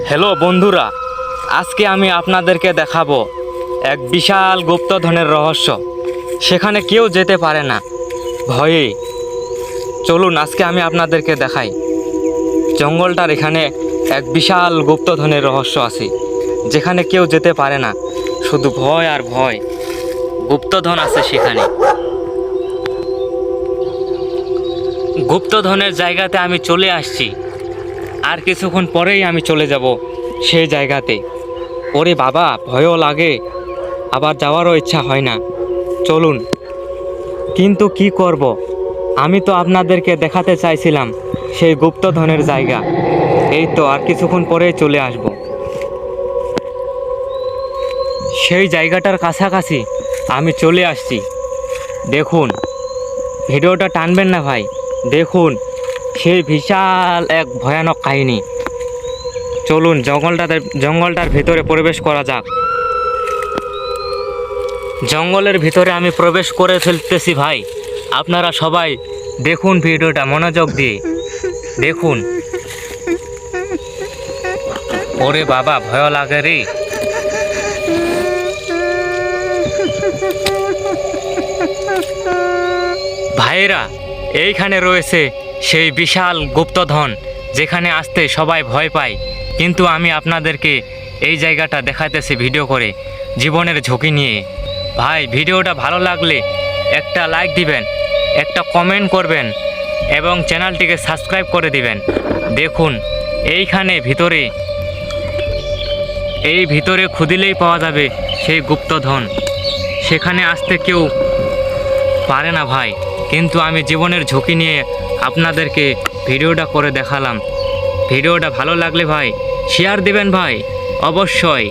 Hello বন্ধুরা, আজকে আমি আপনাদেরকে দেখাবো এক বিশাল গুপ্তধনের রহস্য। সেখানে কেউ যেতে পারে না ভয়ে। চলুন আজকে আমি আপনাদেরকে দেখাই। জঙ্গলটার এখানে এক বিশাল গুপ্তধনের রহস্য আছে, যেখানে কেউ যেতে পারে না, শুধু ভয় আর ভয়। গুপ্তধন আছে সেখানে। গুপ্তধনের জায়গাতে আমি চলে আসছি। আর কিছুক্ষণ পরেই আমি চলে যাব সেই জায়গাতে। ওরে বাবা, ভয়ও লাগে, আবার যাওয়ারও ইচ্ছা হয় না। চলুন, কিন্তু কি করব? আমি তো আপনাদেরকে দেখাতে চাইছিলাম সেই গুপ্তধনের জায়গা। এই তো আর কিছুক্ষণ পরেই চলে আসব। সেই জায়গাটার কাছাকাছি আমি চলে আসছি। দেখুন, ভিডিওটা টানবেন না ভাই। দেখুন, সেই বিশাল এক ভয়ানক কাহিনী। চলুন জঙ্গলটার ভিতরে প্রবেশ করা যাক। জঙ্গলের ভিতরে আমি প্রবেশ করে ফেলতেছি ভাই। আপনারা সবাই দেখুন, ভিডিওটা মনোযোগ দিয়ে দেখুন। ওরে বাবা, ভয় লাগে রে। ভাইরা, এইখানে রয়েছে সেই বিশাল গুপ্তধন, যেখানে আসতে সবাই ভয় পায়। কিন্তু আমি আপনাদেরকে এই জায়গাটা দেখাইতেছি ভিডিও করে, জীবনের ঝুঁকি নিয়ে। ভাই, ভিডিওটা ভালো লাগলে একটা লাইক দিবেন, একটা কমেন্ট করবেন এবং চ্যানেলটিকে সাবস্ক্রাইব করে দিবেন। দেখুন, এইখানে ভিতরে খুদিলেই পাওয়া যাবে সেই গুপ্তধন। সেখানে আসতে কেউ পারে না ভাই, কিন্তু আমি জীবনের ঝুঁকি নিয়ে আপনাদেরকে ভিডিওটা করে দেখালাম। ভিডিওটা ভালো লাগলে ভাই শেয়ার দিবেন ভাই, অবশ্যই।